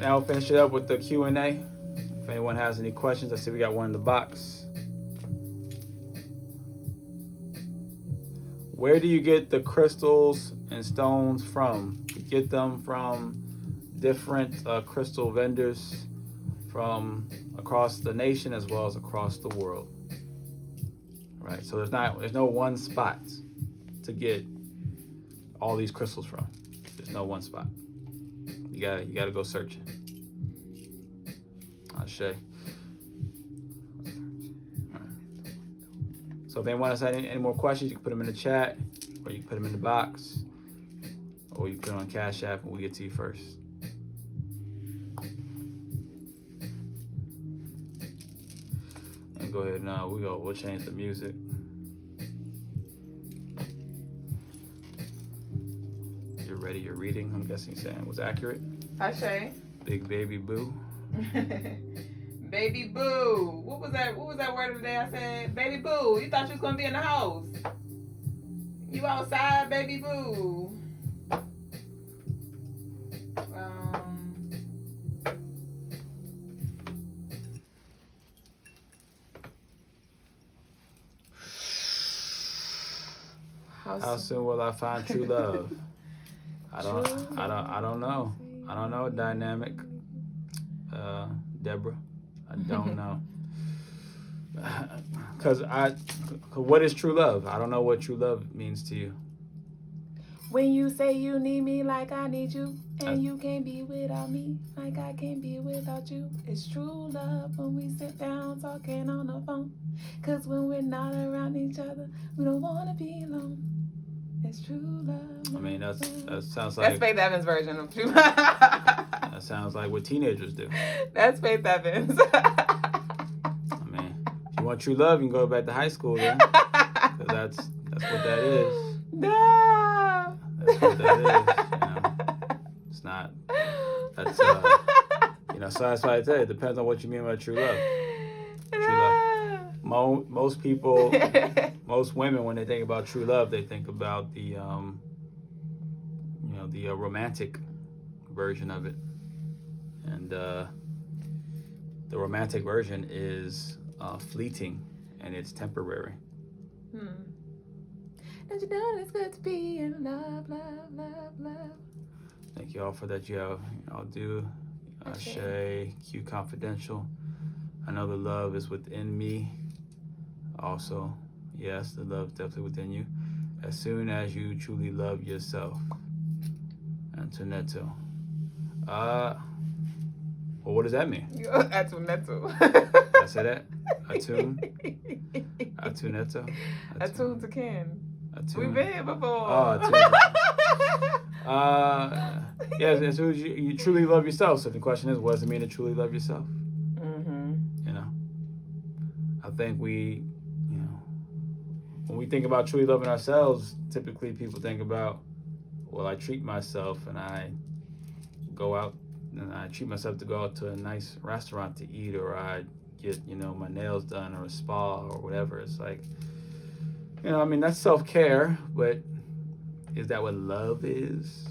now we'll finish it up with the Q&A. If anyone has any questions, I see we got one in the box. Where do you get the crystals and stones from? You get them from different crystal vendors from across the nation as well as across the world. Right, so there's no one spot to get all these crystals from. There's no one spot. You gotta go searching. Ashe. So if anyone has any more questions, you can put them in the chat, or you can put them in the box, or you can put them on Cash App, and we'll get to you first. And go ahead now. We'll change the music. You're ready. You're reading. I'm guessing you're saying was accurate. Ashe. Big baby boo. Baby boo. What was that word of the day I said? Baby boo. You thought you was gonna be in the house. You outside, baby boo. How soon will I find true love? I don't know. I don't know, dynamic. Deborah, I don't know. Cause what is true love? I don't know what true love means to you. When you say you need me like I need you, and you can't be without me like I can't be without you. It's true love when we sit down talking on the phone. Cause when we're not around each other, we don't wanna be alone. It's true love. I mean, that sounds like... That's Faith Evans' version of true love. That sounds like what teenagers do. That's Faith Evans. I mean, if you want true love, you can go back to high school then. Because that's what that is. No. That's what that is. You know, it's not... That's, you know, so that's why I say it depends on what you mean by true love. True love. Most people, most women, when they think about true love, they think about the, you know, the romantic version of it, and the romantic version is fleeting and it's temporary. Don't you know it's good to be in love, love, love, love. Thank you all for that. I'll do Shay Q Confidential. I know the love is within me. Also, yes, the love is definitely within you. As soon as you truly love yourself. Antonetto. Well, what does that mean? Antonetto. Did I say that? Antonetto. Attune to Ken. Attune. We've been here before. Oh, yeah, as soon as you truly love yourself. So the question is, what does it mean to truly love yourself? You know, I think we, you know, when we think about truly loving ourselves, typically people think about, well, I treat myself and I go out and I treat myself to go out to a nice restaurant to eat, or I get, you know, my nails done, or a spa or whatever. It's like, you know, I mean, that's self-care, but is that what love is?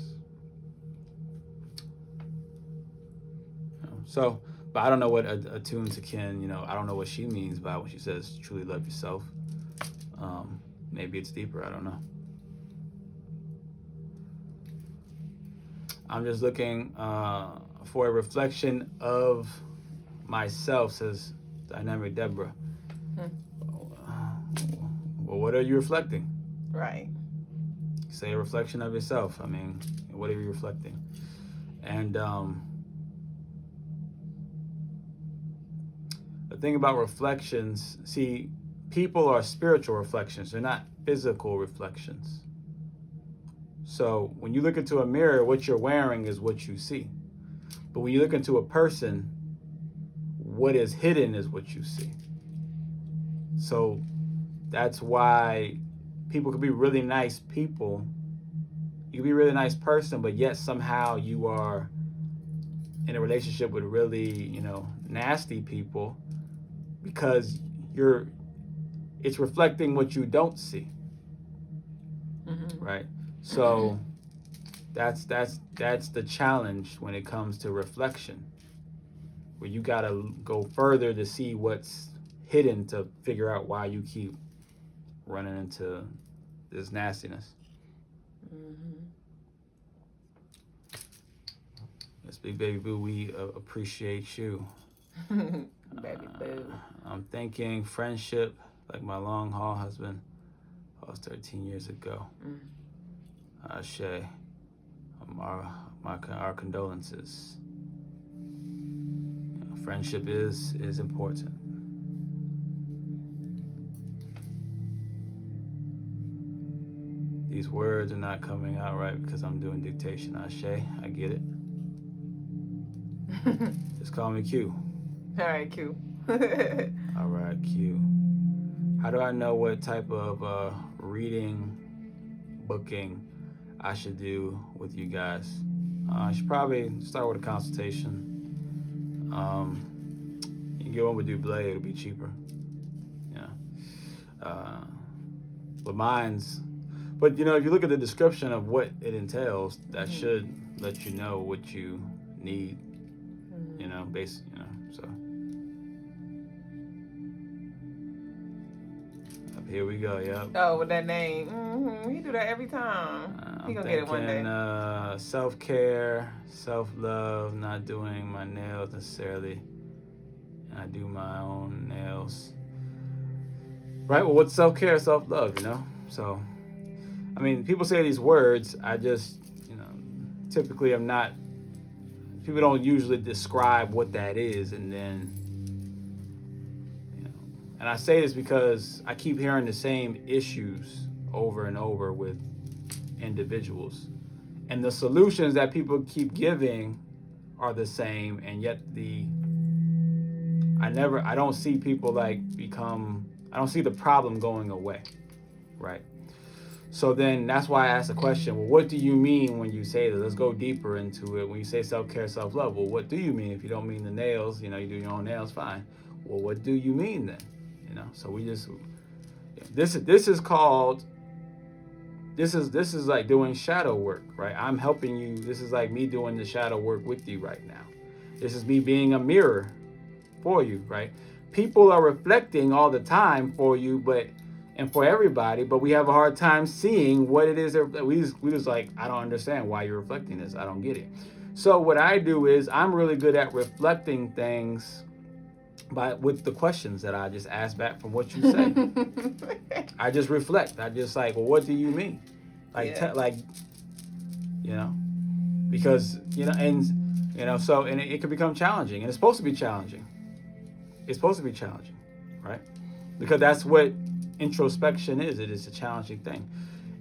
You know, so, but I don't know what attune to Ken, you know, I don't know what she means by when she says truly love yourself. Maybe it's deeper, I don't know. I'm just looking for a reflection of myself, says Dynamic Deborah. Well, what are you reflecting? Right. Say a reflection of yourself. I mean, what are you reflecting? And the thing about reflections, see, people are spiritual reflections. They're not physical reflections. So when you look into a mirror, what you're wearing is what you see. But when you look into a person, what is hidden is what you see. So that's why people could be really nice people. You could be a really nice person, but yet somehow you are in a relationship with really, you know, nasty people, because it's reflecting what you don't see. Right? So That's the challenge when it comes to reflection, where you got to go further to see what's hidden to figure out why you keep running into this nastiness. Yes, Big Baby Boo, we appreciate you. Baby Boo. I'm thinking friendship, like my long haul husband, that was 13 years ago. Shay, our condolences. Friendship is important. These words are not coming out right because I'm doing dictation. Shay, I get it. Just call me Q. All right, Q. All right, Q. How do I know what type of reading, booking I should do with you guys? I should probably start with a consultation. You can get one with Duüblé, it'll be cheaper. Yeah. But you know, if you look at the description of what it entails, that should let you know what you need. You know, so. Up here we go, yep. Oh, with that name. He do that every time. He gonna get it one day. Self-care, self-love, not doing my nails necessarily. I do my own nails. Right, well, what's self-care, self-love, you know? So, I mean, people say these words, I just, typically I'm not, people don't usually describe what that is, and then, and I say this because I keep hearing the same issues over and over with individuals, and the solutions that people keep giving are the same, and yet I don't see people I don't see the problem going away, right? So then that's why I asked the question, well, what do you mean when you say that? Let's go deeper into it. When you say self-care, self-love, well, what do you mean? If you don't mean the nails, you do your own nails, fine. Well, what do you mean then? So we just, this is like doing shadow work, right? I'm helping you. This is like me doing the shadow work with you right now. This is me being a mirror for you, right? People are reflecting all the time for you, and for everybody, but we have a hard time seeing what it is. We just like, I don't understand why you're reflecting this. I don't get it. So what I do is I'm really good at reflecting things with the questions that I just ask back from what you say. I just reflect. I just like, well, what do you mean? Because, so, and it can become challenging, and it's supposed to be challenging. It's supposed to be challenging, right? Because that's what introspection is. It is a challenging thing.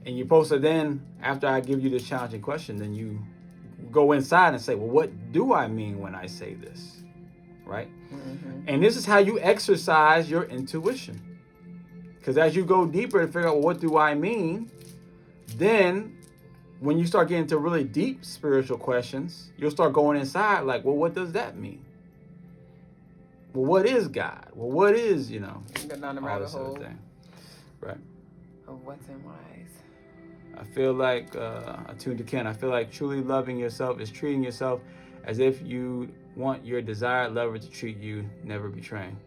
And you're supposed to then, after I give you this challenging question, then you go inside and say, well, what do I mean when I say this? Right? Mm-hmm. And this is how you exercise your intuition. Because as you go deeper to figure out, well, what do I mean? Then when you start getting to really deep spiritual questions, you'll start going inside like, well, what does that mean? Well, what is God? Well, what is, down the all rabbit this other hole. thing. Right. Of what's and why's. I feel like, attuned to Ken, I feel like truly loving yourself is treating yourself as if you want your desired lover to treat you, never betraying.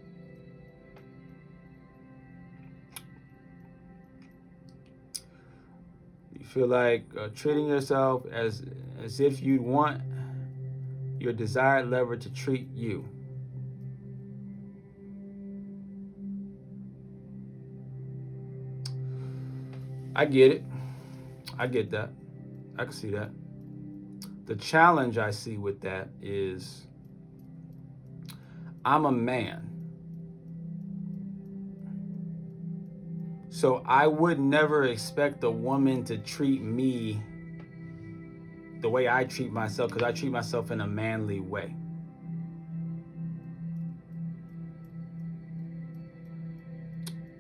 You feel like treating yourself as if you'd want your desired lover to treat you. I get it. I get that. I can see that. The challenge I see with that is I'm a man. So I would never expect a woman to treat me the way I treat myself, because I treat myself in a manly way.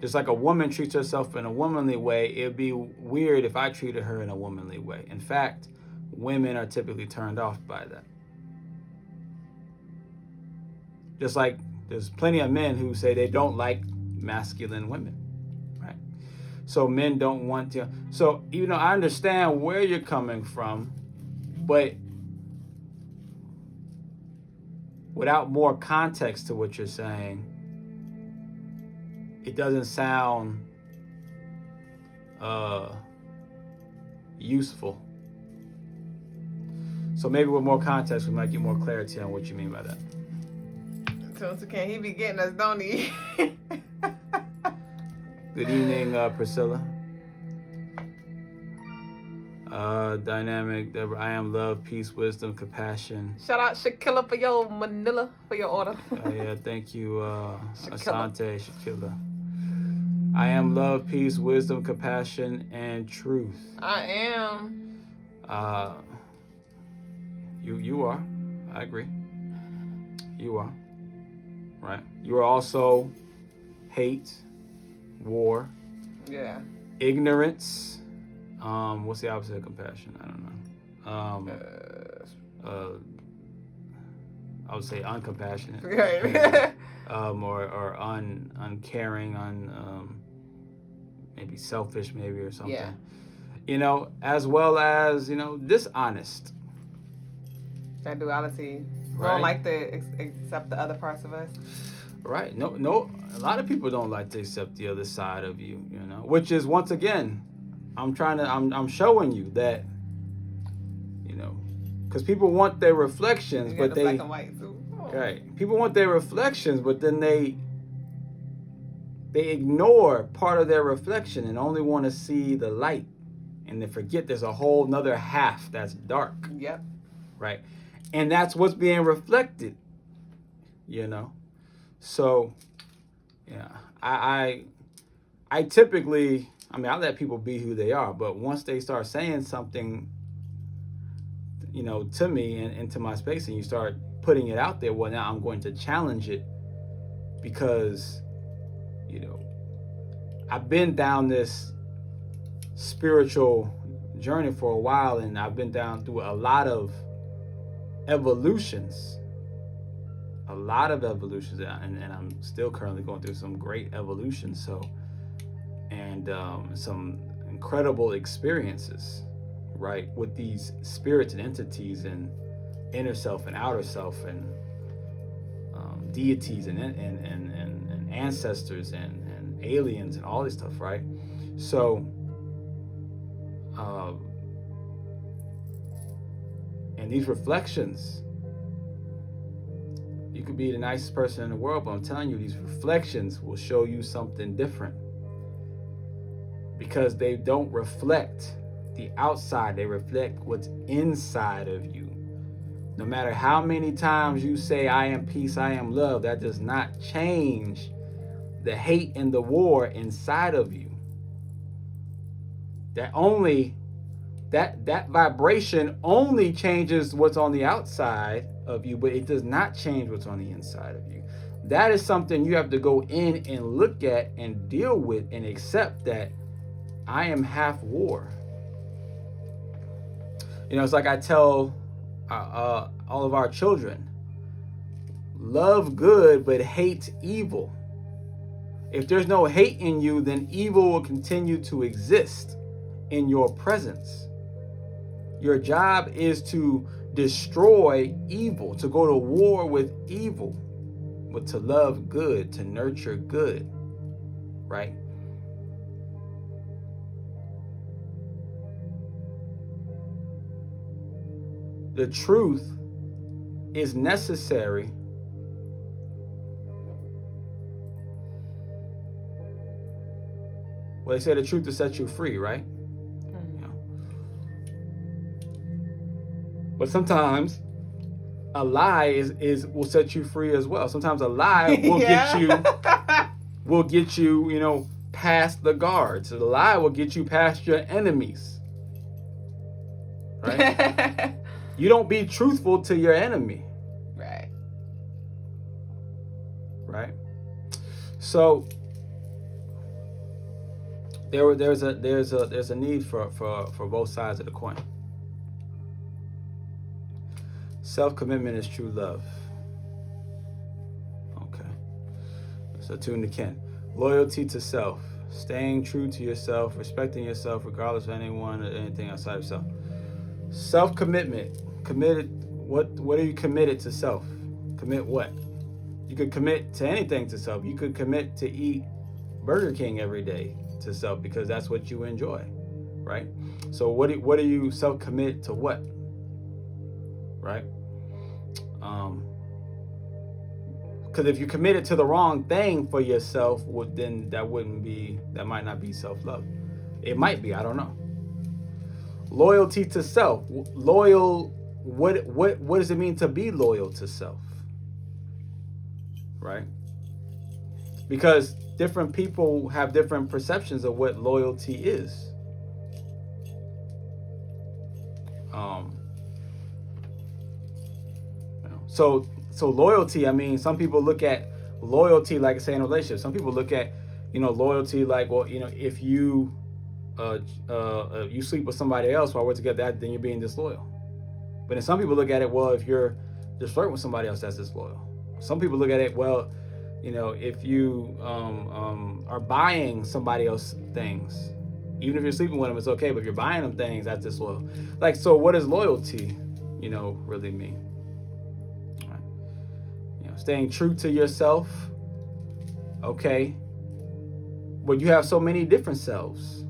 Just like a woman treats herself in a womanly way, it'd be weird if I treated her in a womanly way. In fact, women are typically turned off by that. Just like there's plenty of men who say they don't like masculine women, right? So men don't want to. So, I understand where you're coming from But without more context to what you're saying, it doesn't sound useful. So maybe with more context, we might get more clarity on what you mean by that. So can he be getting us, don't he? Good evening, Priscilla. Dynamic, Deborah. I am love, peace, wisdom, compassion. Shout out Shakilla for your Manila for your order. Yeah, thank you, Asante Shakilla. I am love, peace, wisdom, compassion, and truth. I am. You are. I agree. You are. Right. You are also hate, war, ignorance. What's the opposite of compassion? I don't know. I would say uncompassionate. Right. Or uncaring, maybe selfish, maybe, or something. Yeah. You know, as well as, you know, dishonest. That duality. Right. We don't like to accept the other parts of us. Right. No. A lot of people don't like to accept the other side of you. You know, which is, once again, I'm showing you that, you know, because people want their reflections, but they black and white too. Oh. Right. People want their reflections, but then they ignore part of their reflection and only want to see the light, and they forget there's a whole nother half that's dark. Yep. Right. And that's what's being reflected, you know. So, yeah, I typically, I let people be who they are, but once they start saying something, you know, to me and into my space, and you start putting it out there, well, now I'm going to challenge it, because, you know, I've been down this spiritual journey for a while, and I've been down through a lot of evolutions, and I'm still currently going through some great evolutions. So, and some incredible experiences, right, with these spirits and entities and inner self and outer self and deities and ancestors and aliens and all this stuff, right? So, and these reflections, you could be the nicest person in the world, but I'm telling you, these reflections will show you something different, because they don't reflect the outside, they reflect what's inside of you. No matter how many times you say, I am peace, I am love, that does not change the hate and the war inside of you. That vibration only changes what's on the outside of you, but it does not change what's on the inside of you. That is something you have to go in and look at and deal with and accept, that I am half war. You know, it's like I tell all of our children, love good, but hate evil. If there's no hate in you, then evil will continue to exist in your presence. Your job is to destroy evil, to go to war with evil, but to love good, to nurture good, right? The truth is necessary Well, they say the truth will set you free, right? Mm-hmm. You know. But sometimes a lie will set you free as well. Sometimes a lie will get you, you know, past the guards. So the lie will get you past your enemies. Right? You don't be truthful to your enemy. Right. Right? So there's a need for both sides of the coin. Self-commitment is true love. Okay. So tune to Ken. Loyalty to self. Staying true to yourself, respecting yourself regardless of anyone or anything outside of yourself. Self-commitment. Committed. What are you committed to self? Commit what? You could commit to anything to self. You could commit to eat Burger King every day to self because that's what you enjoy, right? So what are you self-commit to what? Right? Because if you committed to the wrong thing for yourself, then that might not be self-love. It might be, I don't know. Loyalty to self. What does it mean to be loyal to self? Right? Because different people have different perceptions of what loyalty is. So loyalty, I mean, some people look at loyalty like, say, in a relationship. Some people look at, loyalty like, well, if you you sleep with somebody else while we're together, then you're being disloyal. But then some people look at it, well, if you're just flirting with somebody else, that's disloyal. Some people look at it, well, if you are buying somebody else things, even if you're sleeping with them, it's okay. But if you're buying them things, that's disloyal. Like, so what does loyalty, really mean? Staying true to yourself. Okay. But you have so many different selves,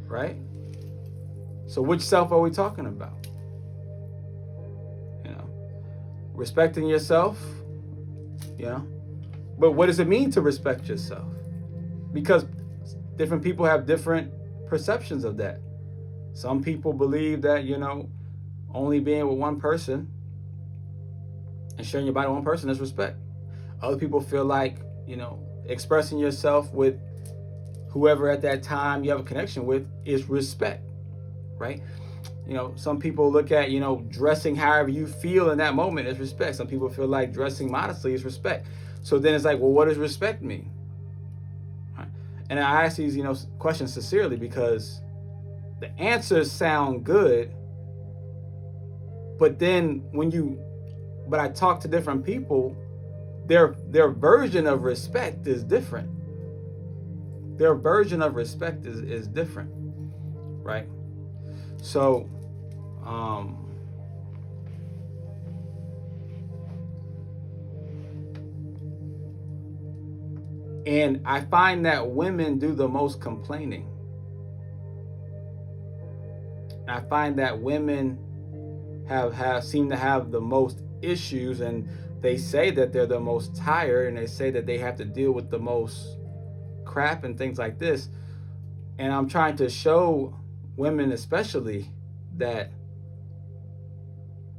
right? So which self are we talking about? Respecting yourself, But what does it mean to respect yourself? Because different people have different perceptions of that. Some people believe that, only being with one person and sharing your body with one person is respect. Other people feel like, expressing yourself with whoever at that time you have a connection with is respect, right? Some people look at, dressing however you feel in that moment is respect. Some people feel like dressing modestly is respect. So then it's like, well, what does respect mean? Right? And I ask these, questions sincerely because the answers sound good, but then but I talk to different people, their version of respect is different. Their version of respect is different, right? So, and I find that women do the most complaining. I find that women seem to have the most issues, and they say that they're the most tired, and they say that they have to deal with the most crap and things like this. And I'm trying to show women especially that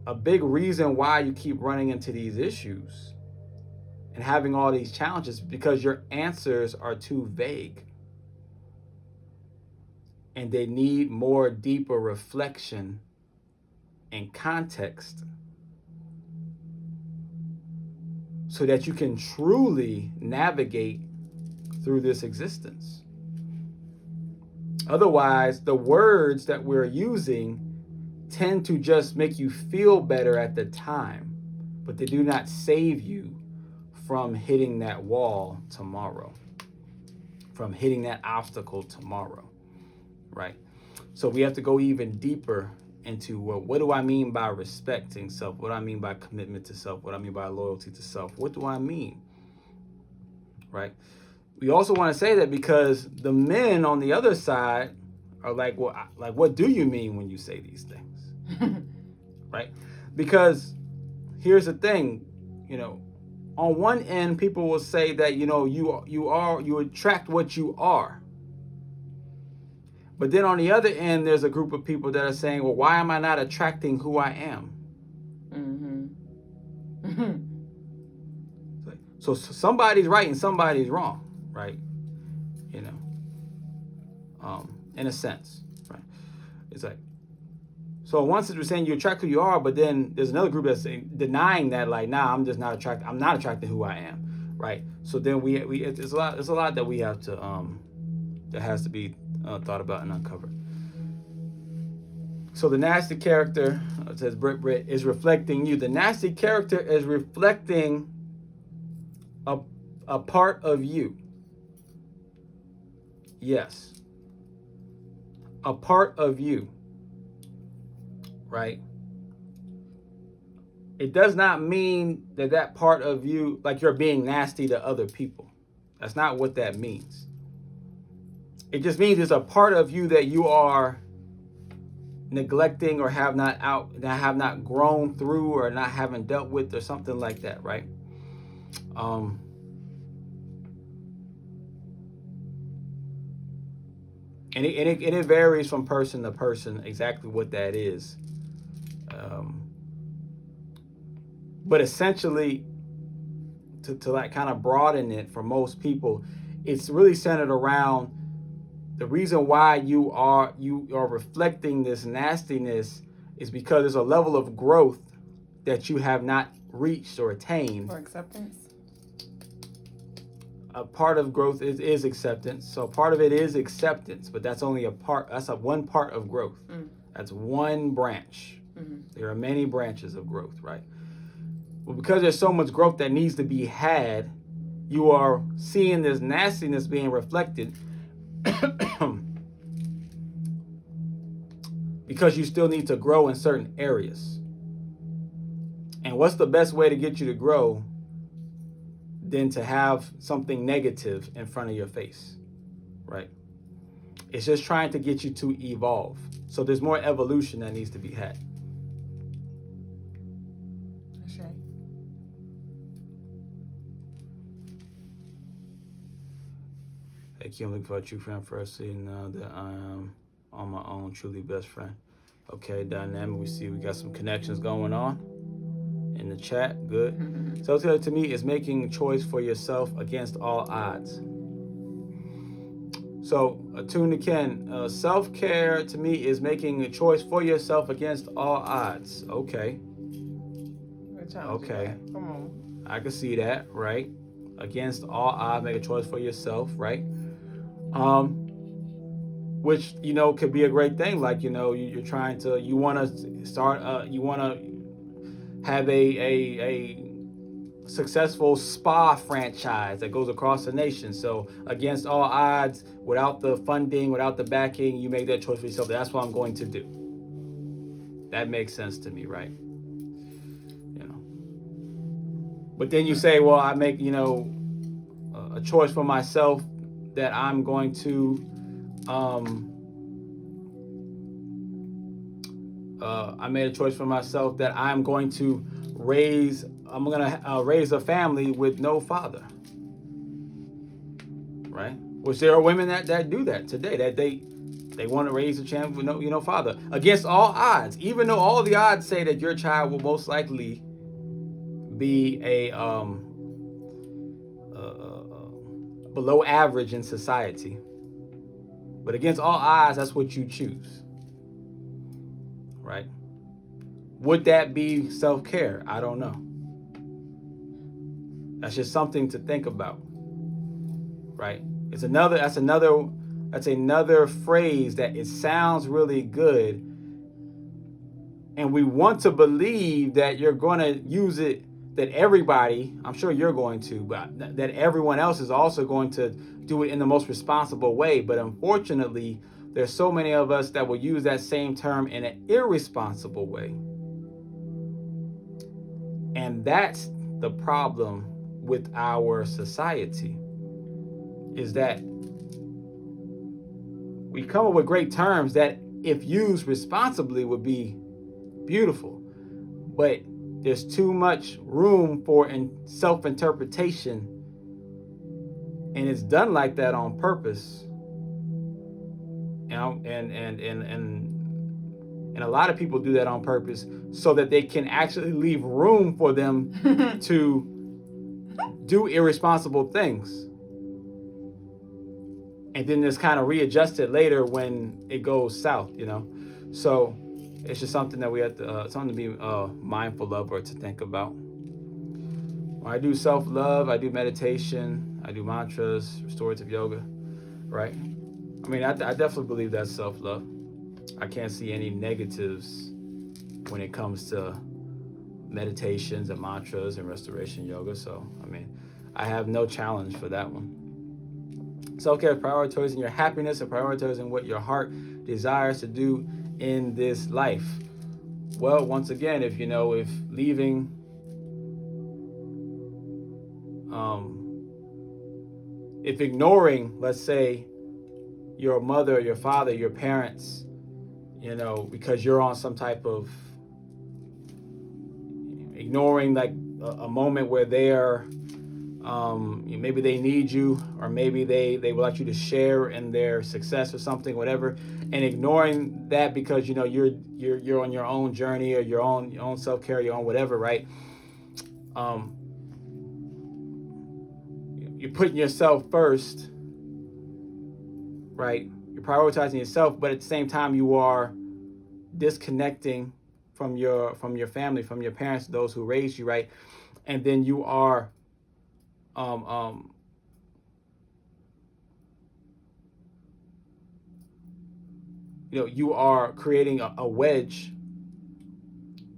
a big reason why you keep running into these issues and having all these challenges because your answers are too vague and they need more deeper reflection and context so that you can truly navigate through this existence. Otherwise, the words that we're using tend to just make you feel better at the time, but they do not save you from hitting that wall tomorrow, from hitting that obstacle tomorrow, right? So we have to go even deeper into what do I mean by respecting self? What do I mean by commitment to self? What do I mean by loyalty to self? What do I mean, right? We also want to say that because the men on the other side are like, well, what do you mean when you say these things? Right? Because here's the thing, on one end, people will say that, you attract what you are. But then on the other end, there's a group of people that are saying, well, why am I not attracting who I am? So somebody's right and somebody's wrong. Right, in a sense, right? It's like, so once we're saying you attract who you are, but then there's another group that's saying, denying that, like, nah, I'm just not attracted. I'm not attracted to who I am, right? So then it's a lot that we have to that has to be thought about and uncovered. So the nasty character, it says Brit is reflecting you. The nasty character is reflecting a part of you. Yes. A part of you. right? It does not mean that that part of you, like you're being nasty to other people. That's not what that means. It just means there's a part of you that you are neglecting or have not grown through or not haven't dealt with or something like that, right? And it varies from person to person exactly what that is. But essentially, to like kind of broaden it for most people, it's really centered around the reason why you are reflecting this nastiness is because there's a level of growth that you have not reached or attained. Or acceptance. A part of growth is acceptance. So part of it is acceptance, but that's only a part. That's one part of growth. That's one branch. There are many branches of growth, right? Well, because there's so much growth that needs to be had, you are seeing this nastiness being reflected because you still need to grow in certain areas. And what's the best way to get you to grow than to have something negative in front of your face, right? It's just trying to get you to evolve. So there's more evolution that needs to be had. That's right. Hey, Kim, looking for a true friend first, so you know that I am on my own, truly best friend. Okay, dynamic. We see we got some connections going on in the chat. Good. So to me is making a choice for yourself against all odds. So attune to Ken. Self-care to me is making a choice for yourself against all odds. Okay. Okay. Come on. I can see that, right? Against all odds, make a choice for yourself, right? Which, you know, could be a great thing. Like, you know, you're trying to, you want to start, you want to have a successful spa franchise that goes across the nation. So against all odds, without the funding, without the backing, you make that choice for yourself. That's what I'm going to do. That makes sense to me, right? You know. But then you say, well, I make, you know, a choice for myself that I'm going to I made a choice for myself that I'm going to raise a family with no father, right? Which there are women that do that today, that they want to raise a child with no father against all odds, even though all the odds say that your child will most likely be a below average in society. But against all odds, that's what you choose, right? Would that be self-care? I don't know. That's just something to think about, right? That's another phrase that it sounds really good, and we want to believe that you're going to use it, that everybody, I'm sure you're going to, but that everyone else is also going to do it in the most responsible way. But unfortunately, there's so many of us that will use that same term in an irresponsible way. And that's the problem with our society, is that we come up with great terms that, if used responsibly, would be beautiful. But there's too much room for self-interpretation, and it's done like that on purpose. You know, and a lot of people do that on purpose so that they can actually leave room for them to do irresponsible things, and then just kind of readjust it later when it goes south, you know. So it's just something that we have to something to be mindful of or to think about. When I do self-love, I do meditation, I do mantras, restorative yoga, right? I mean, I definitely believe that's self-love. I can't see any negatives when it comes to meditations and mantras and restoration yoga. So, I mean, I have no challenge for that one. Self-care, prioritizing your happiness and prioritizing what your heart desires to do in this life. Well, once again, if leaving, if ignoring, let's say, your mother, your father, your parents, because you're on some type of ignoring, like a moment where they're, maybe they need you, or maybe they would like you to share in their success or something, whatever, and ignoring that because you're on your own journey, or your own self-care, your own whatever, right? You're putting yourself first, right? You're prioritizing yourself, but at the same time you are disconnecting from your family, from your parents, those who raised you, right? And then you are you are creating a wedge,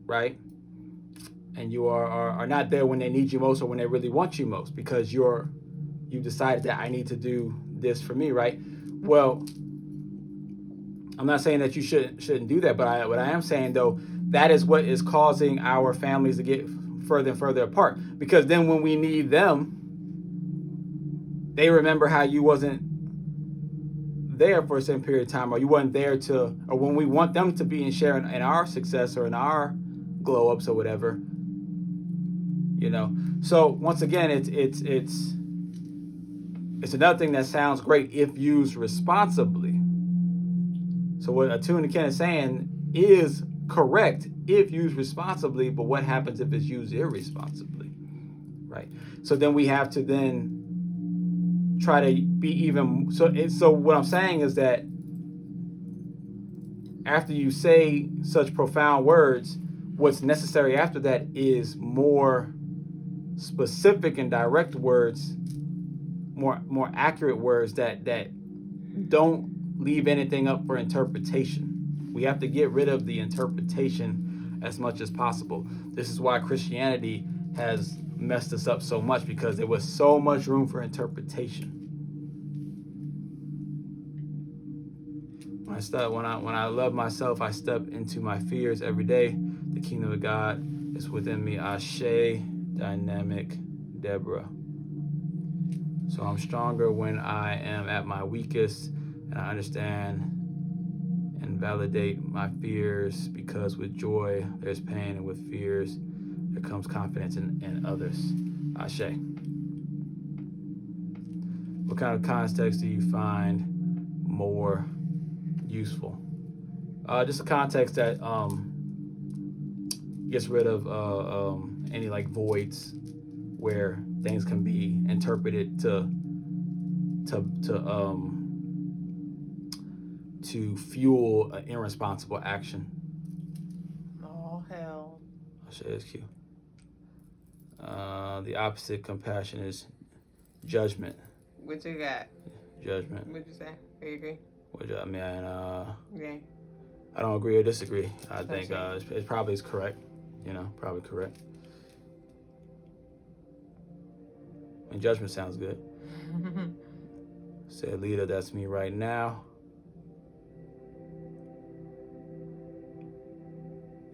right? And you are not there when they need you most, or when they really want you most, because you decided that I need to do this for me, right? Well, I'm not saying that you shouldn't do that, but what I am saying, though, that is what is causing our families to get further and further apart. Because then when we need them, they remember how you wasn't there for a certain period of time, or you wasn't there or when we want them to be and share in our success or in our glow ups or whatever, So once again, it's another thing that sounds great if used responsibly. So what Attuned Ken is saying is correct if used responsibly, but what happens if it's used irresponsibly, right? So then we have to then try to be even. So what I'm saying is that after you say such profound words, what's necessary after that is more specific and direct words, more accurate words that don't leave anything up for interpretation. We have to get rid of the interpretation as much as possible. This is why Christianity has messed us up so much, because there was so much room for interpretation. When I love myself, I step into my fears every day. The kingdom of God is within me. Ashe, dynamic Deborah. So I'm stronger when I am at my weakest, and I understand and validate my fears, because with joy there's pain, and with fears there comes confidence in others. Ashe. What kind of context do you find more useful? Just a context that gets rid of any like voids where things can be interpreted to fuel an irresponsible action. Oh hell. I'll show you this cue. The opposite compassion is judgment. What you got? Judgment. What'd you say? Do you agree? I mean, Yeah. I don't agree or disagree. I think it probably is correct. Probably correct. And judgment sounds good. Say, leader, that's me right now.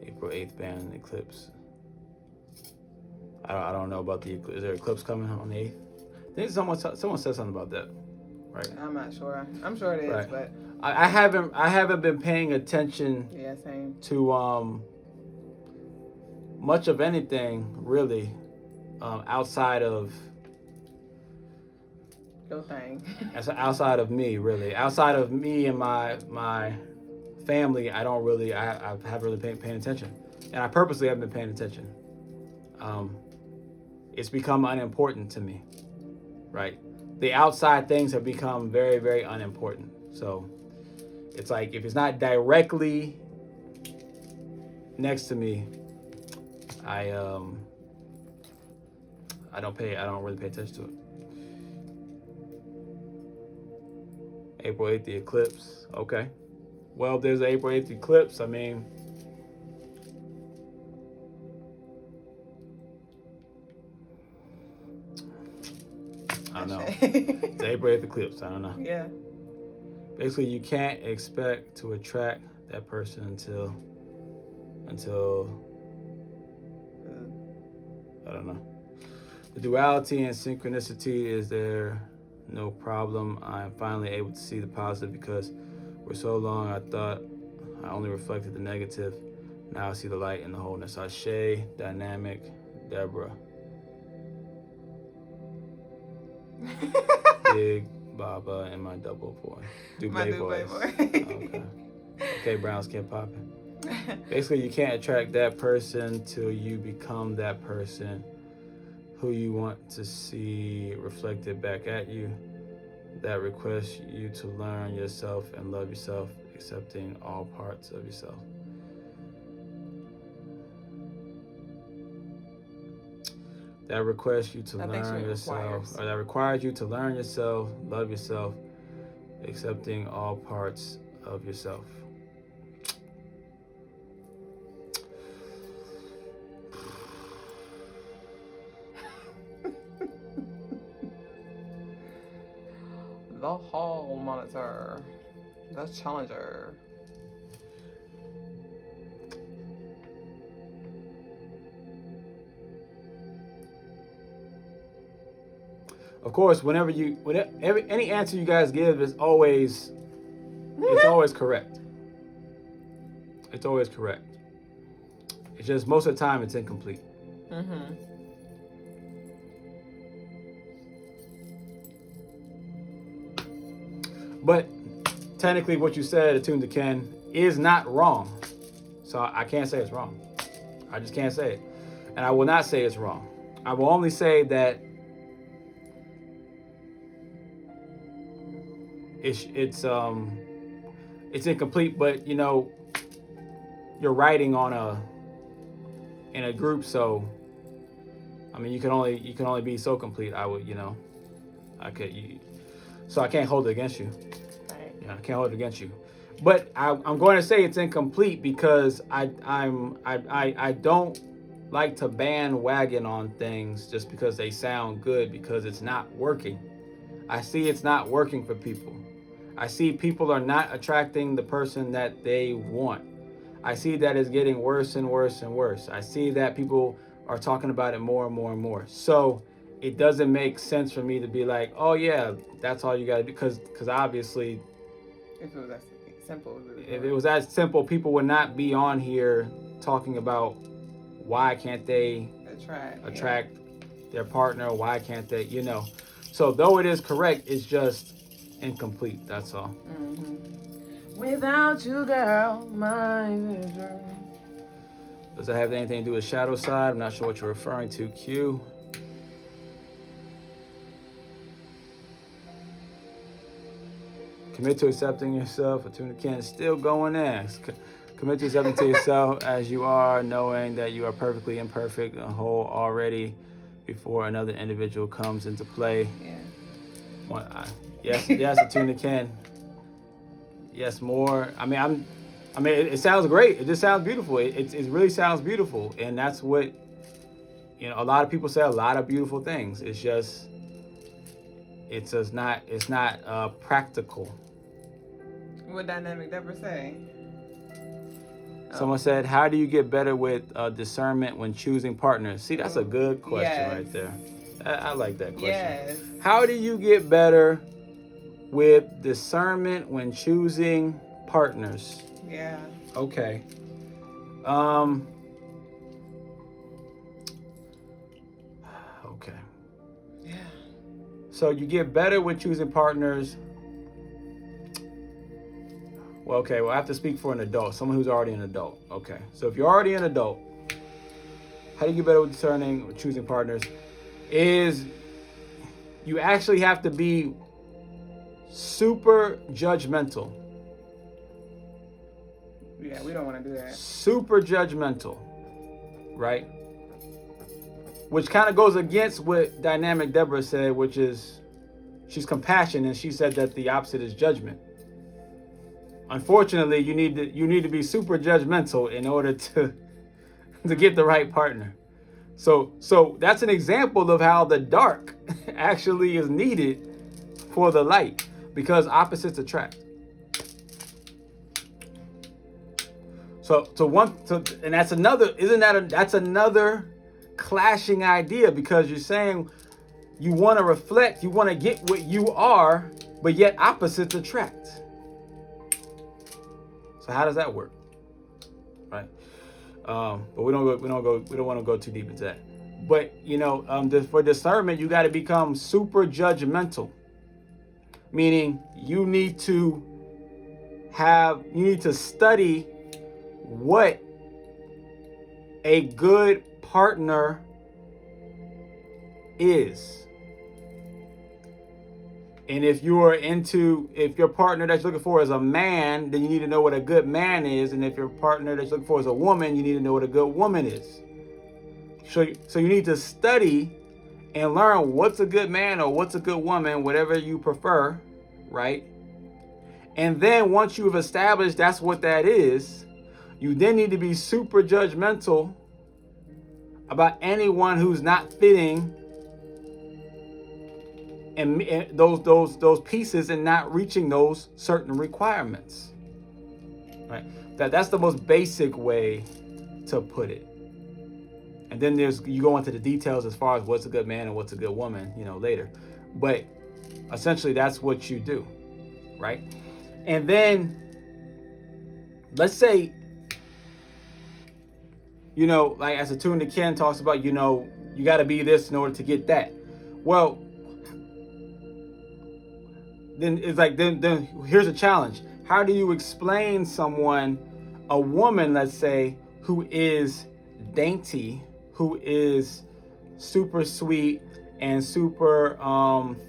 April 8th ban eclipse. I don't know about the eclipse. Is there an eclipse coming on the 8th? I think someone said something about that, right? I'm not sure. I'm sure it is, right. But I haven't been paying attention. Yeah, same. To much of anything really, outside of your thing. Outside of me, really. Outside of me and my family, I haven't really been paying attention. And I purposely haven't been paying attention. It's become unimportant to me, right? The outside things have become very, very unimportant. So it's like, if it's not directly next to me, I don't really pay attention to it. April 8th, the eclipse. Okay. Well, if there's an April 8th eclipse, I mean, I don't know. It's April 8th eclipse. I don't know. Yeah. until, I don't know. The duality and synchronicity, is there no problem? I am finally able to see the positive because for so long I thought I only reflected the negative. Now I see the light and the wholeness. Ashe, dynamic, Deborah. Big Baba and my double boy. Duüblé voice. Okay. Okay, brown skin popping. Basically, you can't attract that person till you become that person who you want to see reflected back at you. That requests you to learn yourself and love yourself, accepting all parts of yourself. That requires you to learn yourself, or that requires you to learn yourself, love yourself, accepting all parts of yourself. The hall monitor, the challenger. Of course, any answer you guys give is always, it's always correct. It's always correct. It's just most of the time it's incomplete. Mm-hmm. But technically what you said, attuned to Ken, is not wrong. So I can't say it's wrong. I just can't say it. And I will not say it's wrong. I will only say that it's incomplete, but you know, you're writing in a group, so I mean you can only be so complete. So I can't hold it against you. Right. Yeah, I can't hold it against you. But I'm going to say it's incomplete because I don't like to bandwagon on things just because they sound good, because it's not working. I see it's not working for people. I see people are not attracting the person that they want. I see that it's getting worse and worse and worse. I see that people are talking about it more and more and more. So it doesn't make sense for me to be like, oh yeah, that's all you gotta do, because obviously if it was that simple, if it was that simple, people would not be on here talking about why can't they attract their partner, why can't they, you know. So though it is correct, it's just incomplete, that's all. Mm-hmm. Without you, girl, my vision. Does that have anything to do with shadow side? I'm not sure what you're referring to, Q. Commit to accepting yourself. Attuned to Ken is still going in. Commit to accepting to yourself as you are, knowing that you are perfectly imperfect and whole already before another individual comes into play. Yeah. Yes, attuned to Ken. Yes, more. I mean, it sounds great. It just sounds beautiful. It really sounds beautiful, and that's what, you know. A lot of people say a lot of beautiful things. It's just not practical. What dynamic Deborah say? Someone said, how do you get better with discernment when choosing partners? See, that's a good question right there. I like that question. Yes. How do you get better with discernment when choosing partners? Yeah. Okay. Okay. Yeah. So you get better with choosing partners. Well, okay, well, I have to speak for an adult, someone who's already an adult. Okay, so if you're already an adult, how do you get better with discerning or choosing partners? Is you actually have to be super judgmental. Yeah, we don't want to do that. Super judgmental, right? Which kind of goes against what Dynamic Deborah said, which is she's compassion, and she said that the opposite is judgment. Unfortunately, you need to be super judgmental in order to get the right partner. So that's an example of how the dark actually is needed for the light, because opposites attract. So And that's another, that's another clashing idea, because you're saying you want to reflect, you want to get what you are, but yet opposites attract. So how does that work? Right? But we don't want to go too deep into that. But for discernment, you got to become super judgmental, meaning you need to study what a good partner is. And if your partner that you're looking for is a man, then you need to know what a good man is. And if your partner that you're looking for is a woman, you need to know what a good woman is. So you need to study and learn what's a good man or what's a good woman, whatever you prefer, right? And then once you've established that's what that is, you then need to be super judgmental about anyone who's not fitting and those pieces and not reaching those certain requirements, right? That's the most basic way to put it. And then you go into the details as far as what's a good man and what's a good woman, later. But essentially that's what you do, right? And then let's say, like as Attuned to Ken talks about, you got to be this in order to get that. Well, then it's like, then here's a challenge. How do you explain a woman, let's say, who is dainty, who is super sweet and super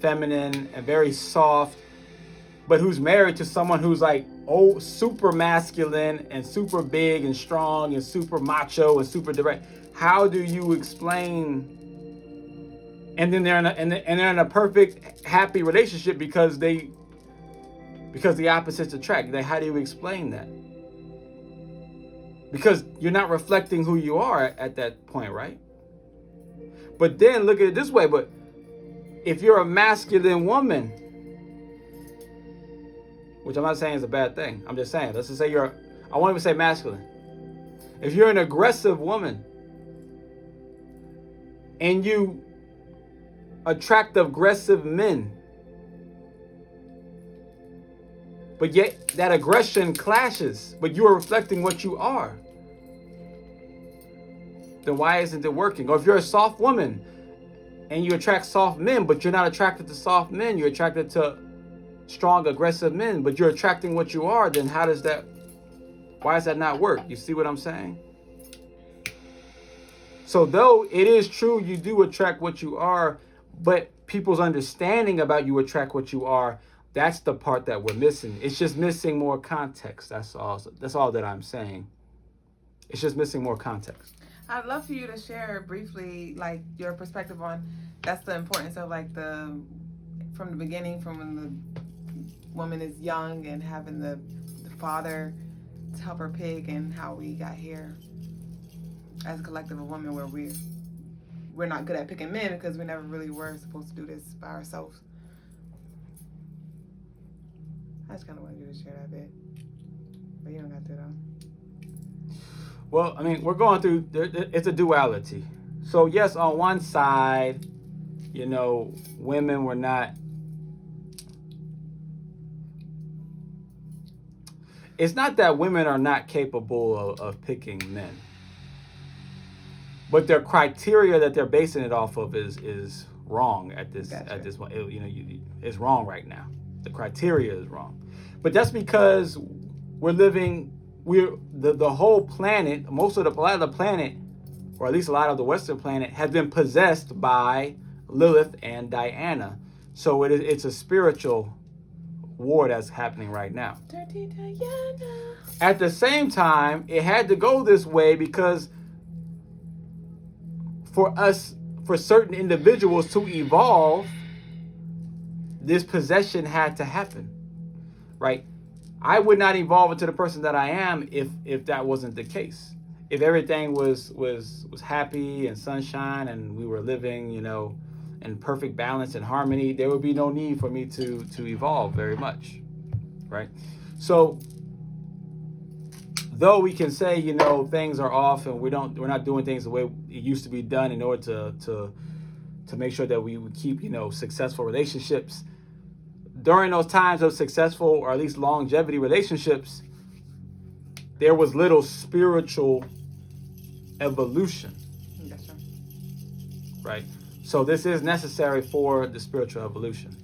feminine and very soft, but who's married to someone who's like super masculine and super big and strong and super macho and super direct? How do you explain? And then they're in a perfect happy relationship because the opposites attract. How do you explain that? Because you're not reflecting who you are at that point, right? But then look at it this way. But if you're a masculine woman, which I'm not saying is a bad thing, I'm just saying, let's just say I won't even say masculine. If you're an aggressive woman and you attract aggressive men, but yet that aggression clashes, but you are reflecting what you are, then why isn't it working? Or if you're a soft woman and you attract soft men, but you're not attracted to soft men, you're attracted to strong, aggressive men, but you're attracting what you are, then why does that not work? You see what I'm saying? So though it is true you do attract what you are, but people's understanding about you attract what you are, that's the part that we're missing. It's just missing more context. That's all that I'm saying. It's just missing more context. I'd love for you to share briefly, like, your perspective on that's the importance of, like, from the beginning, from when the woman is young and having the father to help her pick, and how we got here as a collective of women where we're not good at picking men because we never really were supposed to do this by ourselves. I just kind of wanted you to share that bit, but you don't have to though. Well, I mean, we're going through, it's a duality. So yes, on one side, women were not, it's not that women are not capable of picking men, but their criteria that they're basing it off of is wrong at this point. It's wrong right now. The criteria is wrong. But that's because the whole planet, a lot of the planet, or at least a lot of the Western planet, has been possessed by Lilith and Diana. So it's a spiritual war that's happening right now. Dirty Diana. At the same time, it had to go this way because for certain individuals to evolve, this possession had to happen, right? I would not evolve into the person that I am if that wasn't the case. If everything was happy and sunshine and we were living, in perfect balance and harmony, there would be no need for me to evolve very much, right? So though we can say, you know, things are off and we're not doing things the way it used to be done in order to make sure that we would keep, you know, successful relationships. During those times of successful or at least longevity relationships, there was little spiritual evolution. That's right. Right? So this is necessary for the spiritual evolution.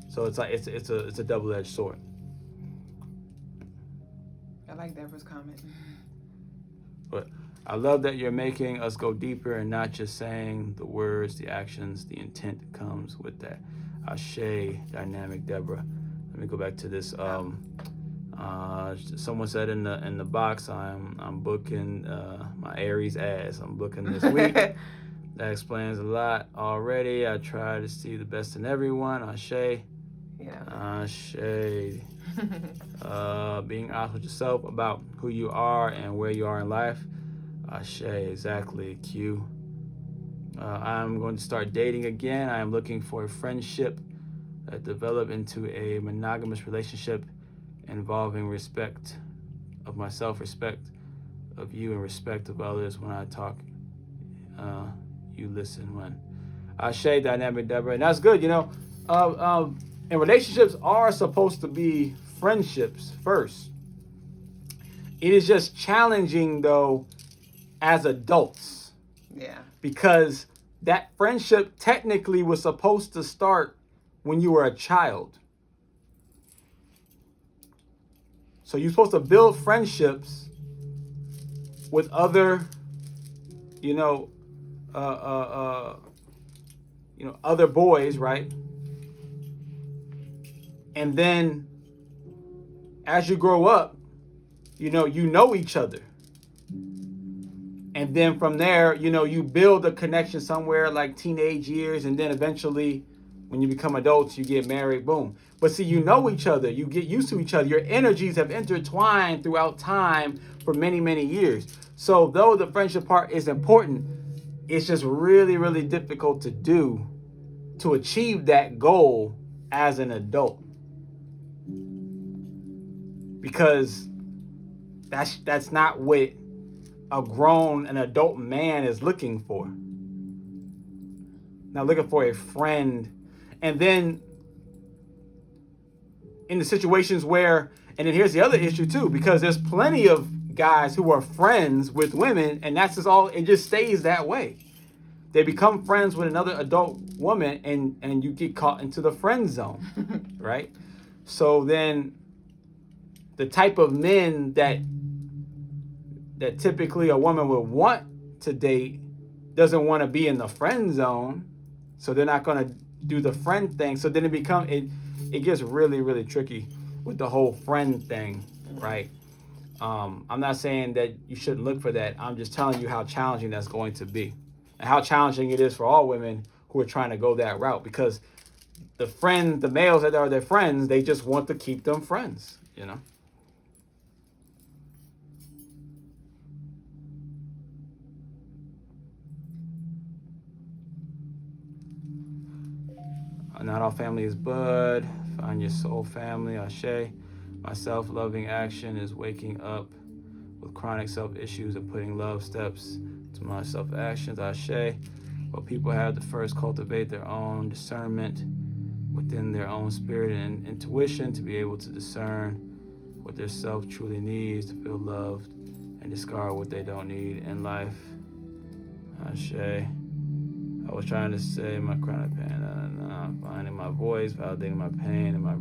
So it's like it's a double-edged sword. I like Deborah's comment. But I love that you're making us go deeper and not just saying the words, the actions, the intent comes with that. Ashe, dynamic Deborah. Let me go back to this. Someone said in the box, I'm booking my Aries ass. I'm booking this week. That explains a lot already. I try to see the best in everyone. Ashe. Yeah. Ashe. Being honest with yourself about who you are and where you are in life. Ashe, exactly. Q. I'm going to start dating again. I am looking for a friendship that develop into a monogamous relationship involving respect of myself, respect of you, and respect of others. When I talk, you listen when. Ashe, dynamic Deborah. And that's good, you know. And relationships are supposed to be friendships first. It is just challenging, though, as adults. Yeah. Because that friendship technically was supposed to start when you were a child. So you're supposed to build friendships with other, other boys, right? And then as you grow up, you know each other. And then from there, you build a connection somewhere like teenage years. And then eventually when you become adults, you get married, boom. But see, you know each other. You get used to each other. Your energies have intertwined throughout time for many, many years. So though the friendship part is important, it's just really, really difficult to do to achieve that goal as an adult. Because that's not what an adult man is looking for. Not looking for a friend. And then in the situations where, and then here's the other issue too, because there's plenty of guys who are friends with women, and that's just all, it just stays that way. They become friends with another adult woman, and you get caught into the friend zone, right? So then the type of men that typically a woman would want to date doesn't want to be in the friend zone, so they're not going to do the friend thing. So then it gets really, really tricky with the whole friend thing, right? I'm not saying that you shouldn't look for that. I'm just telling you how challenging that's going to be, and how challenging it is for all women who are trying to go that route, because the males that are their friends, they just want to keep them friends, Not all family is blood. Find your soul family. Ashe. My self-loving action is waking up with chronic self-issues and putting love steps to my self-actions. Ashe. But people have to first cultivate their own discernment within their own spirit and intuition to be able to discern what their self truly needs to feel loved and discard what they don't need in life. Ashe. I was trying to say my chronic pain, finding my voice, validating my pain, and my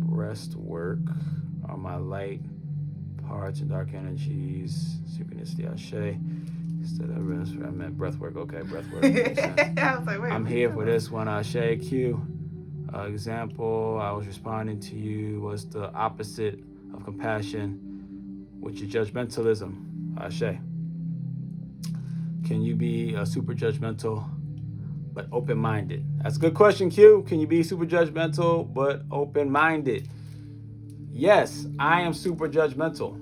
breastwork are my light parts and dark energies, synchronicity, Ashe. Instead of I meant breathwork. Okay, breathwork. I was like, wait. I'm here for this one, Ashe. Q. Example, I was responding to you was the opposite of compassion, which is judgmentalism, Ashe. Can you be super judgmental but open-minded? That's a good question, Q. Can you be super judgmental but open-minded? Yes, I am super judgmental.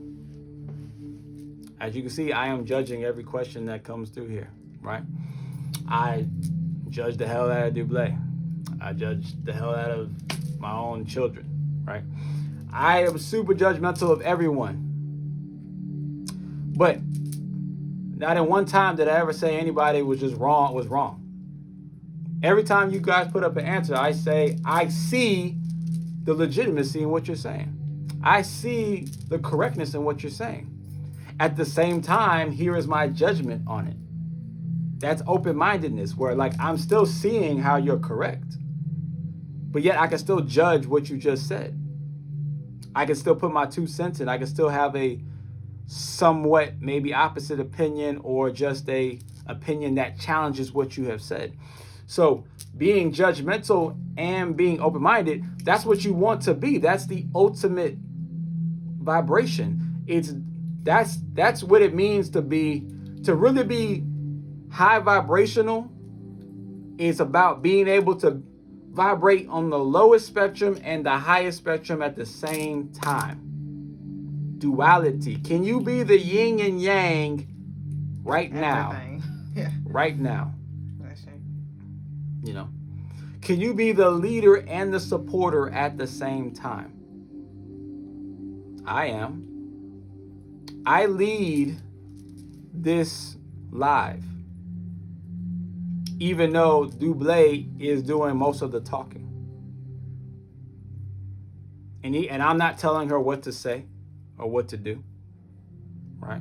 As you can see, I am judging every question that comes through here, right? I judge the hell out of Duüblè. I judge the hell out of my own children, right? I am super judgmental of everyone. But not in one time did I ever say anybody was just wrong, was wrong. Every time you guys put up an answer, I say, I see the legitimacy in what you're saying. I see the correctness in what you're saying. At the same time, here is my judgment on it. That's open-mindedness, where like I'm still seeing how you're correct, but yet I can still judge what you just said. I can still put my 2 cents in. I can still have a somewhat maybe opposite opinion, or just a opinion that challenges what you have said. So being judgmental and being open-minded, that's what you want to be. That's the ultimate vibration. That's what it means to really be high vibrational. It's about being able to vibrate on the lowest spectrum and the highest spectrum at the same time. Duality. Can you be the yin and yang right now? Everything. Yeah. Right now. That's right. You know. Can you be the leader and the supporter at the same time? I am. I lead this live, even though Duüblé is doing most of the talking. And I'm not telling her what to say or what to do, right?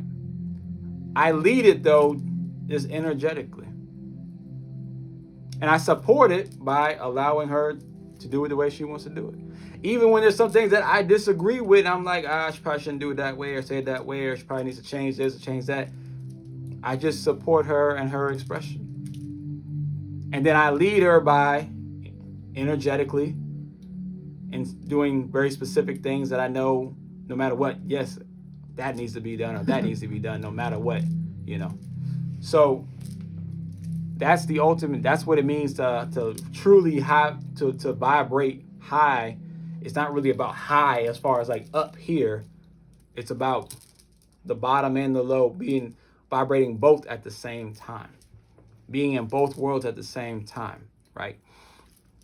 I lead it, though, just energetically. And I support it by allowing her to do it the way she wants to do it. Even when there's some things that I disagree with, I'm like, she probably shouldn't do it that way, or say it that way, or she probably needs to change this or change that. I just support her and her expression. And then I lead her by energetically and doing very specific things that I know, no matter what, yes, that needs to be done, or that needs to be done, no matter what, you know. So that's the ultimate. That's what it means to truly have to vibrate high. It's not really about high as far as like up here. It's about the bottom and the low vibrating both at the same time, being in both worlds at the same time, right?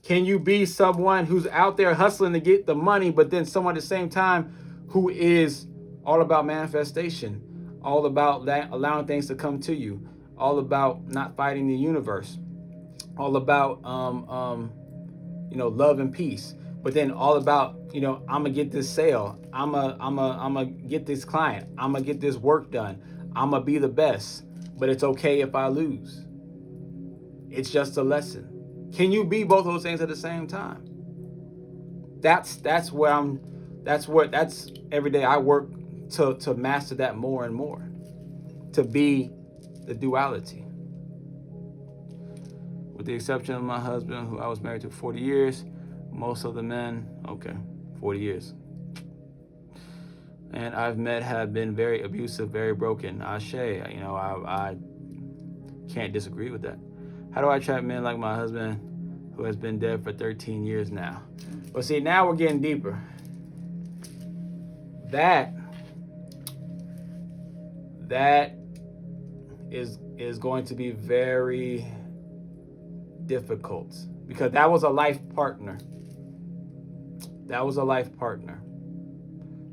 Can you be someone who's out there hustling to get the money, but then someone at the same time who is all about manifestation, all about that, allowing things to come to you, all about not fighting the universe, all about love and peace, but then all about, I'm gonna get this sale, I'm gonna get this client, I'm gonna get this work done, I'm gonna be the best, but it's okay if I lose. It's just a lesson. Can you be both those things at the same time? That's every day I work to master that more and more, to be the duality. With the exception of my husband, who I was married to for 40 years, most of the men, 40 years, and I've met have been very abusive, very broken. Ashe, I can't disagree with that. How do I attract men like my husband, who has been dead for 13 years now? Well, see, now we're getting deeper. That is going to be very difficult, because that was a life partner.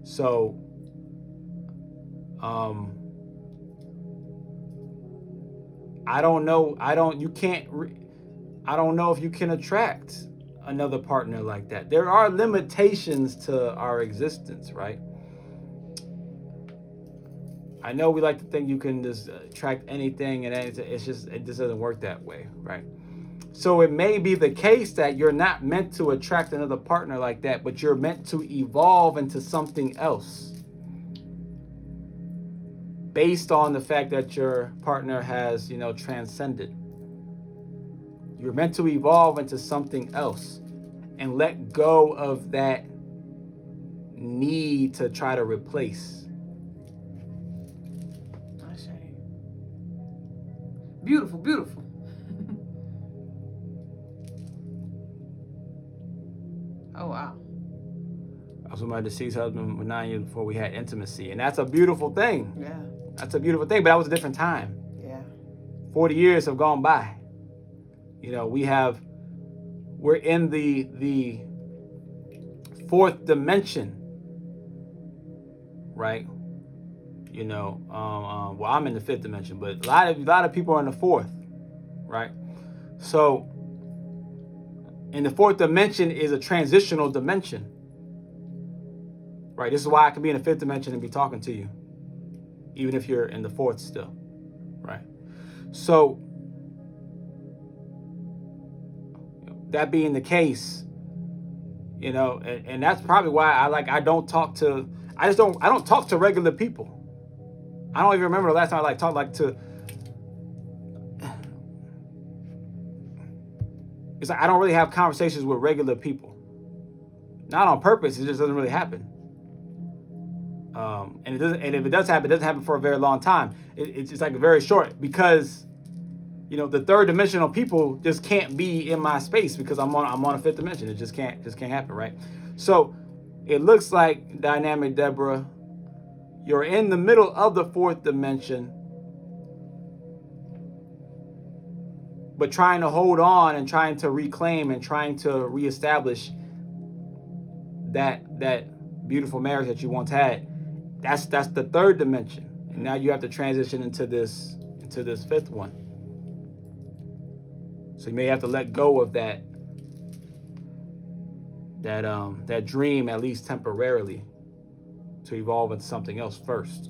So, I don't know. I don't know if you can attract another partner like that. There are limitations to our existence, right? I know we like to think you can just attract anything, and it just doesn't work that way, right? So it may be the case that you're not meant to attract another partner like that, but you're meant to evolve into something else, based on the fact that your partner has, transcended. You're meant to evolve into something else and let go of that need to try to replace. Beautiful, beautiful. Oh, wow. I was with my deceased husband for 9 years before we had intimacy. And that's a beautiful thing. Yeah. That's a beautiful thing, but that was a different time. Yeah. 40 years have gone by. We're in the fourth dimension, right? you know, well, I'm in the fifth dimension, but a lot of people are in the fourth, right? So, and the fourth dimension is a transitional dimension, right? This is why I can be in the fifth dimension and be talking to you, even if you're in the fourth still, right? So, that being the case, you know, and that's probably why I don't talk to regular people. I don't even remember the last time I talked to. It's like I don't really have conversations with regular people. Not on purpose. It just doesn't really happen. And it doesn't. And if it does happen, it doesn't happen for a very long time. It's like very short because, you know, the third dimensional people just can't be in my space because I'm on a fifth dimension. It just can't happen, right? So it looks like, Dynamic Deborah, you're in the middle of the fourth dimension, but trying to hold on and trying to reclaim and trying to reestablish that beautiful marriage that you once had. That's the third dimension, and now you have to transition into this fifth one. So you may have to let go of that dream, at least temporarily, to evolve into something else first.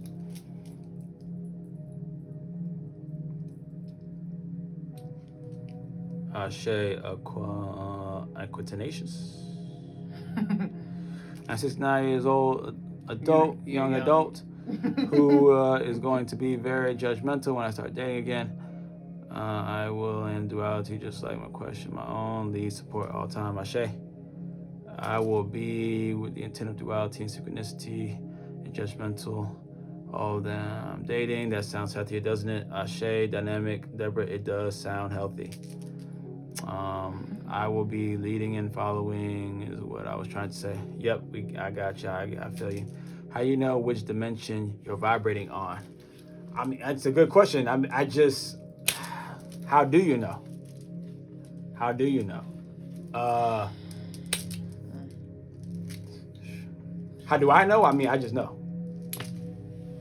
Ashe Equitanacious. 69 years old young adult who is going to be very judgmental when I start dating again. I will in duality, just like my question, my own lead support all time. Ashe. I will be with the intent of duality and synchronicity and judgmental. All of them dating. That sounds healthier, doesn't it? Ashe, Dynamic Deborah, it does sound healthy. I will be leading and following is what I was trying to say. Yep, I got you. I feel you. How do you know which dimension you're vibrating on? I mean, that's a good question. I just, how do you know? How do you know? How do I know? I mean, I just know.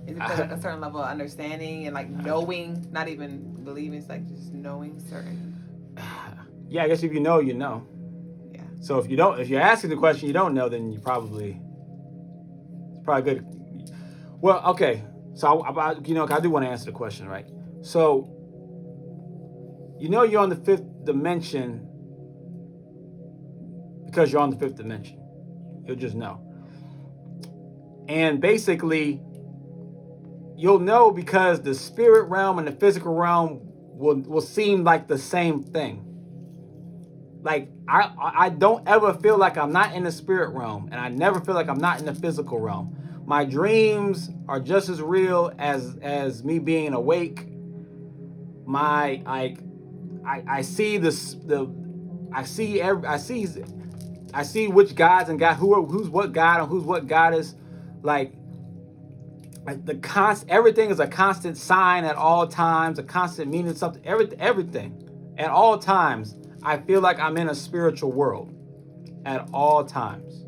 Is it like a certain level of understanding and like knowing, not even believing, it's like just knowing certain? Yeah, I guess if you know, you know. Yeah. So if you're asking the question you don't know, then it's probably good. Well, okay. So I do want to answer the question, right? So, you know you're on the fifth dimension because you're on the fifth dimension. You'll just know. And basically, you'll know because the spirit realm and the physical realm will seem like the same thing. Like, I don't ever feel like I'm not in the spirit realm, and I never feel like I'm not in the physical realm. My dreams are just as real as me being awake. I see I see which gods and God who's what God and who's what goddess. Like everything is a constant sign at all times, a constant meaning, something, everything at all times. I feel like I'm in a spiritual world at all times.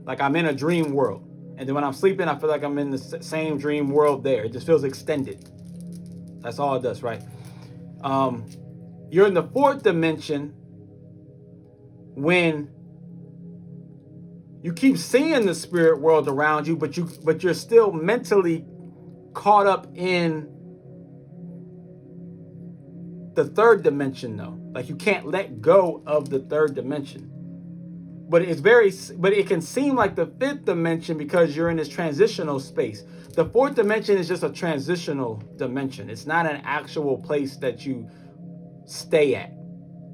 Like I'm in a dream world. And then when I'm sleeping, I feel like I'm in the same dream world there. It just feels extended. That's all it does, right? You're in the fourth dimension when you keep seeing the spirit world around you, but you're still mentally caught up in the third dimension, though. Like you can't let go of the third dimension. But it can seem like the fifth dimension because you're in this transitional space. The fourth dimension is just a transitional dimension. It's not an actual place that you stay at.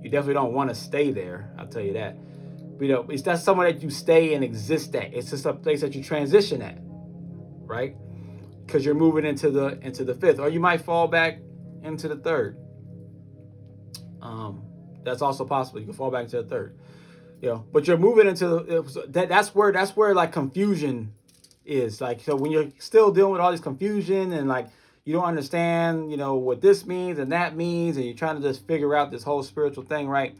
You definitely don't want to stay there. I'll tell you that. It's not somewhere that you stay and exist at. It's just a place that you transition at, right? Because you're moving into the fifth, or you might fall back into the third. That's also possible. You can fall back into the third. But you're moving into that's where like confusion is. Like, so when you're still dealing with all this confusion and like you don't understand, what this means and that means, and you're trying to just figure out this whole spiritual thing, right?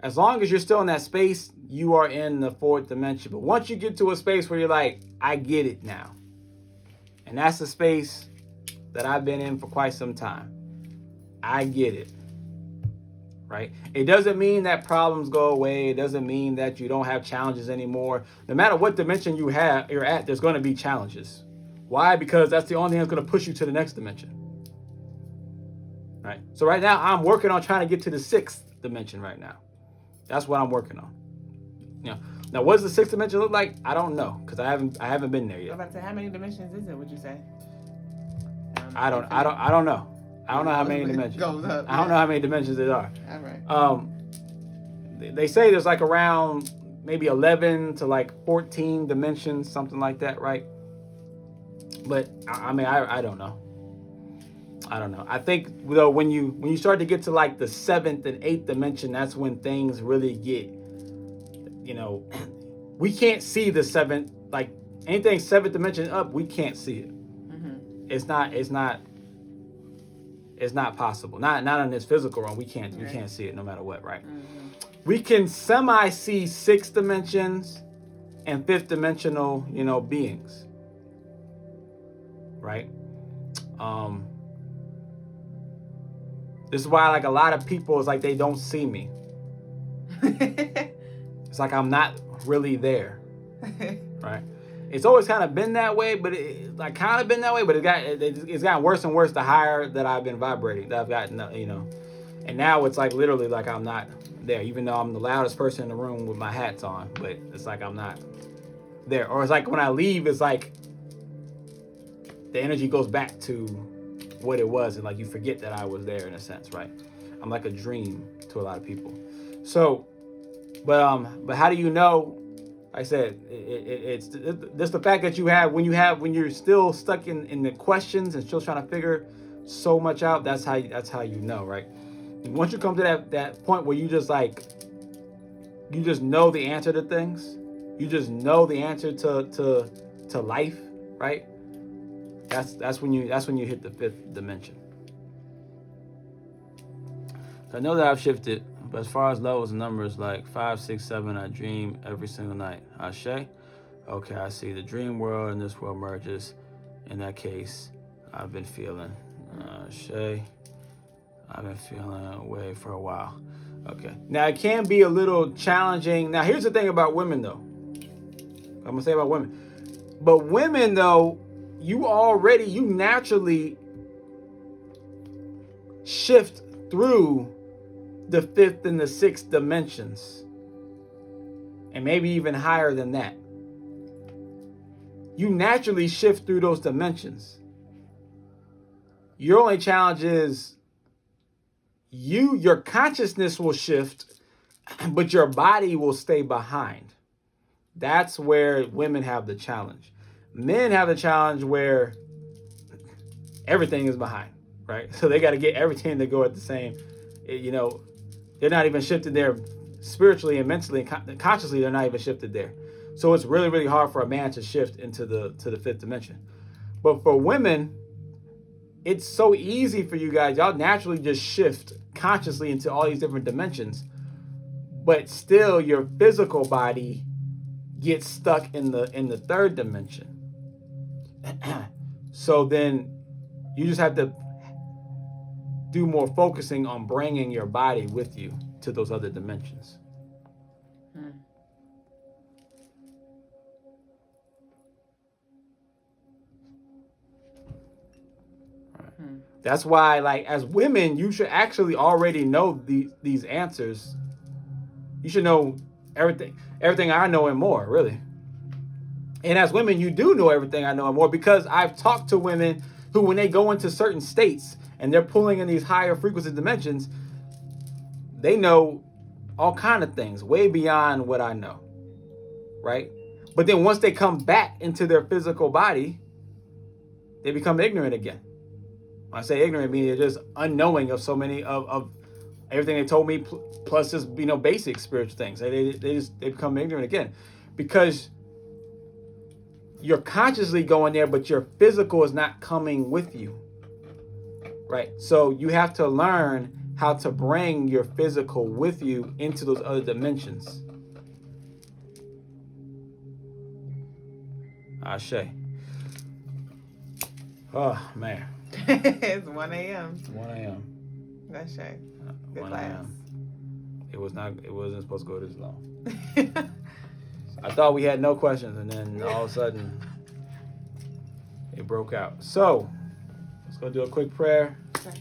As long as you're still in that space, you are in the fourth dimension. But once you get to a space where you're like, I get it now. And that's the space that I've been in for quite some time. I get it. Right? It doesn't mean that problems go away. It doesn't mean that you don't have challenges anymore. No matter what dimension you're at, there's going to be challenges. Why? Because that's the only thing that's going to push you to the next dimension. Right? So right now, I'm working on trying to get to the 6th dimension right now. That's what I'm working on. Now, what does the 6th dimension look like? I don't know, because I haven't been there yet. I was about to say, how many dimensions is it? Would you say? I don't know. I don't know how many dimensions. I don't know how many dimensions there are. All right. They say there's like around maybe 11 to like 14 dimensions, something like that, right? But I mean, I don't know. I don't know. I think though when you start to get to like the 7th and 8th dimension, that's when things really get, we can't see the 7th, like anything 7th dimension up, we can't see it. Mm-hmm. It's not possible. Not in this physical realm. We can't see it no matter what, right? Mm-hmm. We can see 6th dimensions and 5th dimensional, beings. Right? This is why like a lot of people is like they don't see me. It's like I'm not really there. Right? It's always kind of been that way, but it's gotten worse and worse the higher that I've been vibrating, that I've gotten, and now it's like literally like I'm not there, even though I'm the loudest person in the room with my hats on, but it's like I'm not there. Or it's like when I leave, it's like the energy goes back to what it was, and like you forget that I was there in a sense, right? I'm like a dream to a lot of people. So, but how do you know? Like I said, it's just the fact that you have when you're still stuck in the questions and still trying to figure so much out. That's how you know, right? And once you come to that point where you just know the answer to things, you just know the answer to life, right? That's when you hit the 5th dimension. So I know that I've shifted, but as far as levels and numbers like 5, 6, 7, I dream every single night. Ashe. Okay, I see the dream world and this world merges. In that case, I've been feeling Ashe. I've been feeling away for a while. Okay. Now it can be a little challenging. Now here's the thing about women though. I'm gonna say about women. But women though, you naturally shift through the 5th and the 6th dimensions, and maybe even higher than that. You naturally shift through those dimensions. Your only challenge is your consciousness will shift, but your body will stay behind. That's where women have the challenge. Men have the challenge where everything is behind, right? So they got to get everything to go at the same, they're not even shifted there spiritually and mentally and consciously. They're not even shifted there. So it's really, really hard for a man to shift into the 5th dimension. But for women, it's so easy for you guys. Y'all naturally just shift consciously into all these different dimensions, but still your physical body gets stuck in the 3rd dimension. So then you just have to do more focusing on bringing your body with you to those other dimensions. That's why, like, as women, you should actually already know these answers. You should know everything I know and more, really. And as women, you do know everything I know and more, because I've talked to women who, when they go into certain states and they're pulling in these higher frequency dimensions, they know all kind of things way beyond what I know, right? But then once they come back into their physical body, they become ignorant again. When I say ignorant, I mean they're just unknowing of so many of everything they told me, plus just basic spiritual things. They become ignorant again, because you're consciously going there, but your physical is not coming with you, right? So you have to learn how to bring your physical with you into those other dimensions. Ashe. Oh man. It's 1 a.m. It's 1 a.m. That's right. Good 1 class. a.m. It wasn't supposed to go this long. I thought we had no questions, and then all of a sudden it broke out. So let's go do a quick prayer. Okay.